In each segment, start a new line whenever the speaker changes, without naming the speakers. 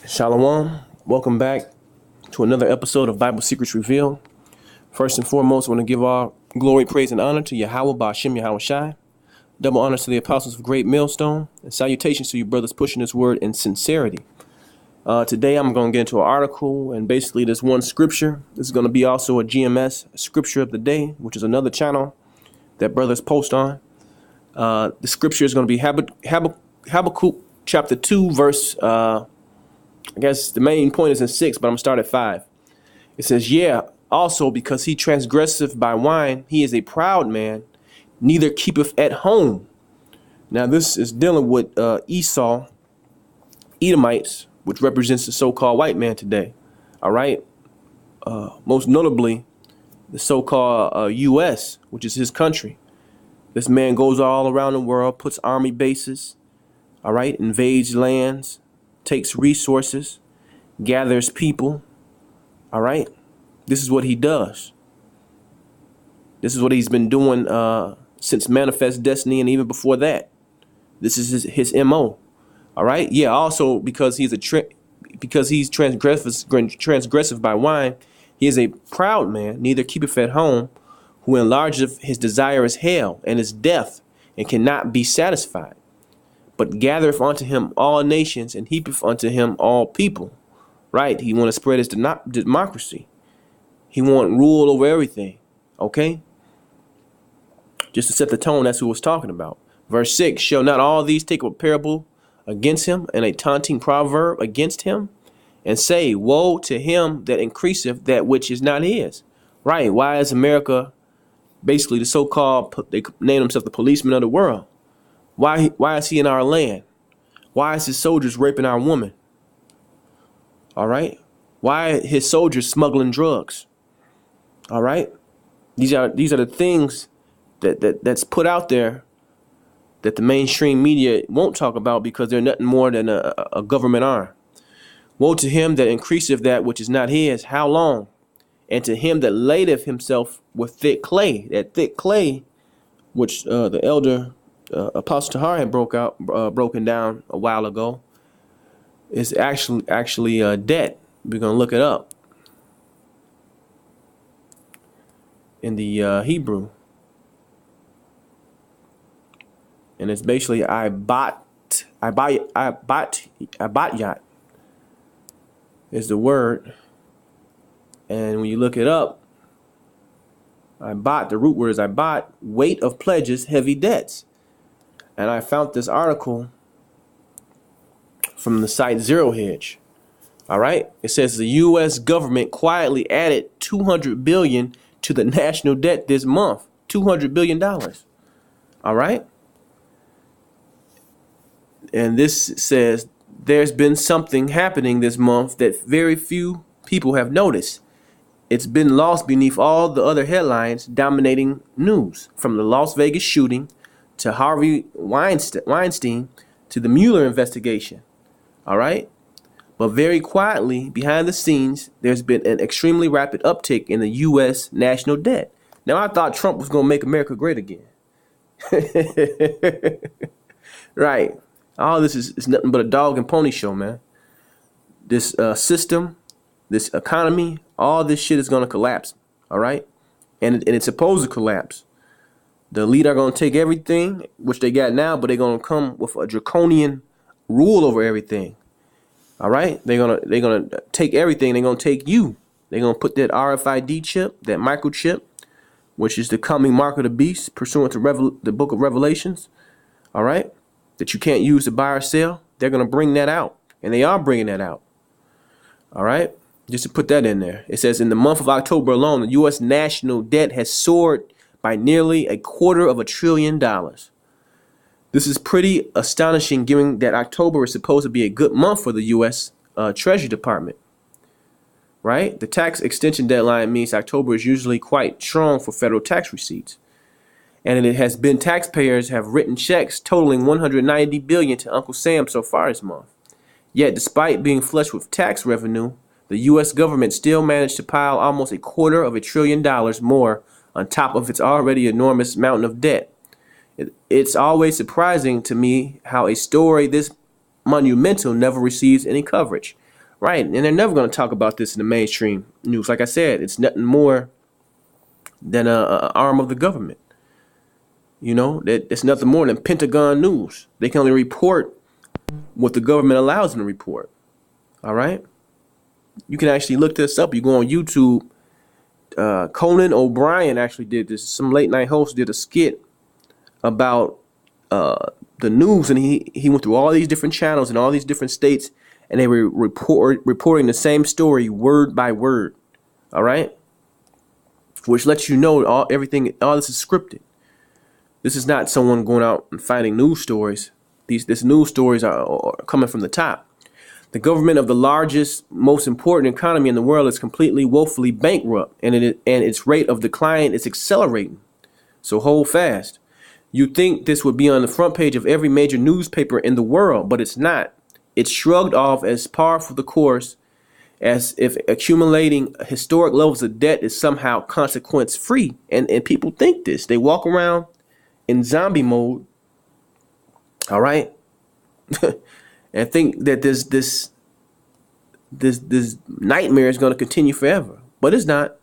Shalom. Welcome back to another episode of Bible Secrets Revealed. First and foremost, I want to give all glory, praise, and honor to Yahweh Ba'Shem Yahweh Shai. Double honors to the apostles of Great Millstone. And salutations to you brothers pushing this word in sincerity. Today I'm going to get into an article, and basically this one scripture. This is going to be also a GMS scripture of the day, which is another channel that brothers post on. The scripture is going to be Habakkuk chapter 2, verse I guess the main point is in 6, but I'm going to start at 5. It says, "Yeah, also because he transgresseth by wine, he is a proud man, neither keepeth at home." Now this is dealing with Esau, Edomites, which represents the so-called white man today. All right. Most notably, the so-called U.S., which is his country. This man goes all around the world, puts army bases, all right, invades lands, takes resources, gathers people, all right? This is what he does. This is what he's been doing since Manifest Destiny and even before that. This is his MO, all right? Yeah, also because he's transgressive by wine, he is a proud man, neither keepeth at home, who enlargeth his desire is hell and is death, and cannot be satisfied. But gathereth unto him all nations, and heapeth unto him all people. Right? He want to spread his democracy. He want rule over everything. Okay? Just to set the tone, that's who was talking about. Verse 6, "Shall not all these take a parable against him, and a taunting proverb against him, and say, Woe to him that increaseth that which is not his." Right? Why is America basically the so-called, they name themselves the policemen of the world? Why is he in our land? Why is his soldiers raping our women? All right. Why are his soldiers smuggling drugs? All right. These are the things that's put out there that the mainstream media won't talk about because they're nothing more than a government arm. "Woe to him that increaseth that which is not his. How long? And to him that ladeth himself with thick clay." That thick clay, which the elder Apostle Tahar had broken down a while ago, is actually debt. We're gonna look it up in the Hebrew, and it's basically Ibatyat is the word, and when you look it up, the root word is Ibat, weight of pledges, heavy debts. And I found this article from the site Zero Hedge. All right. It says the U.S. government quietly added $200 billion to the national debt this month. $200 billion. All right. And this says there's been something happening this month that very few people have noticed. It's been lost beneath all the other headlines dominating news, from the Las Vegas shooting to Harvey Weinstein to the Mueller investigation. All right. But very quietly behind the scenes, there's been an extremely rapid uptick in the U.S. national debt. Now, I thought Trump was going to make America great again. Right. All this is nothing but a dog and pony show, man. This system, this economy, all this shit is going to collapse. All right. And it's supposed to collapse. The elite are going to take everything, which they got now, but they're going to come with a draconian rule over everything. All right? They're going to take everything. They're going to take you. They're going to put that RFID chip, that microchip, which is the coming mark of the beast, pursuant to the book of Revelations. All right? That you can't use to buy or sell. They're going to bring that out. And they are bringing that out. All right? Just to put that in there. It says in the month of October alone, the U.S. national debt has soared by nearly $250 billion. This is pretty astonishing, given that October is supposed to be a good month for the U.S. Treasury Department. Right? The tax extension deadline means October is usually quite strong for federal tax receipts. And it has been taxpayers have written checks totaling $190 billion to Uncle Sam so far this month. Yet, despite being flush with tax revenue, the U.S. government still managed to pile almost $250 billion more on top of its already enormous mountain of debt. It's always surprising to me how a story this monumental never receives any coverage. Right, and they're never going to talk about this in the mainstream news. Like I said, it's nothing more than a arm of the government. You know, it's nothing more than Pentagon news. They can only report what the government allows them to report. All right, you can actually look this up. You go on YouTube. Conan O'Brien actually did this. Some late night host did a skit about the news, and he went through all these different channels in all these different states, and they were reporting the same story word by word. All right, which lets you know all this is scripted. This is not someone going out and finding news stories. These news stories are coming from the top. The government of the largest, most important economy in the world is completely, woefully bankrupt, and its rate of decline is accelerating. So hold fast. You'd think this would be on the front page of every major newspaper in the world, but it's not. It's shrugged off as par for the course, as if accumulating historic levels of debt is somehow consequence-free. And people think this. They walk around in zombie mode, all right, and think that this nightmare is going to continue forever. But it's not.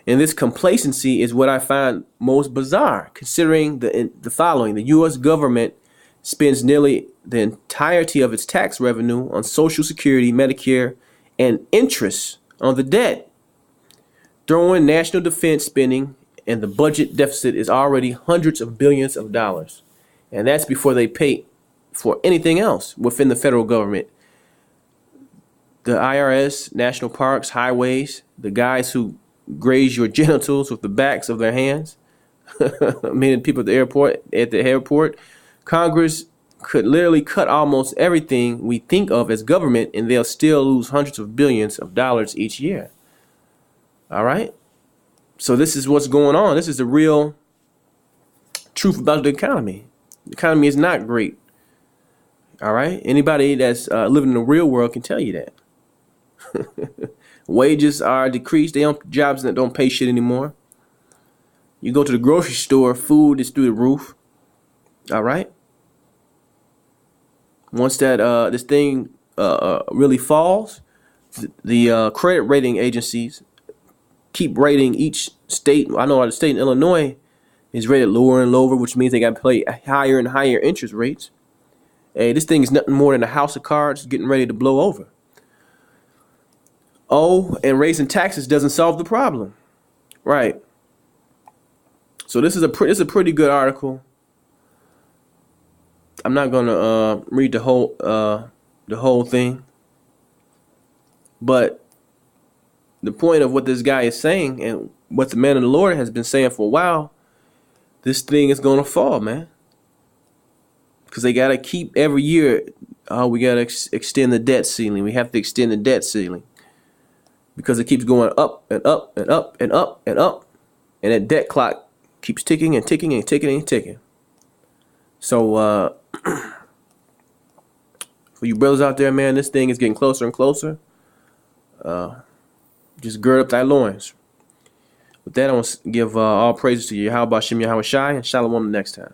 And this complacency is what I find most bizarre, considering the following. The U.S. government spends nearly the entirety of its tax revenue on Social Security, Medicare, and interest on the debt. Throw in national defense spending, and the budget deficit is already hundreds of billions of dollars. And that's before they pay for anything else within the federal government. The IRS, national parks, highways, the guys who graze your genitals with the backs of their hands, meaning people at the airport. Congress could literally cut almost everything we think of as government, and they'll still lose hundreds of billions of dollars each year. All right. So this is what's going on. This is the real truth about the economy. The economy is not great. All right. Anybody that's living in the real world can tell you that. Wages are decreased. Jobs that don't pay shit anymore. You go to the grocery store, food is through the roof. All right. Once that this thing really falls, the credit rating agencies keep rating each state. I know the state in Illinois is rated lower and lower, which means they got to pay higher and higher interest rates. Hey, this thing is nothing more than a house of cards getting ready to blow over. Oh, and raising taxes doesn't solve the problem. Right. So this is a pretty good article. I'm not going to read the whole thing. But the point of what this guy is saying and what the man of the Lord has been saying for a while, this thing is going to fall, man. Because they got to keep every year, we got to extend the debt ceiling. We have to extend the debt ceiling. Because it keeps going up and up and up and up and up. And that debt clock keeps ticking and ticking and ticking and ticking. So, for you brothers out there, man, this thing is getting closer and closer. Just gird up thy loins. With that, I want to give all praises to you. How about Shem Yahweh Shai, and Shalom the next time.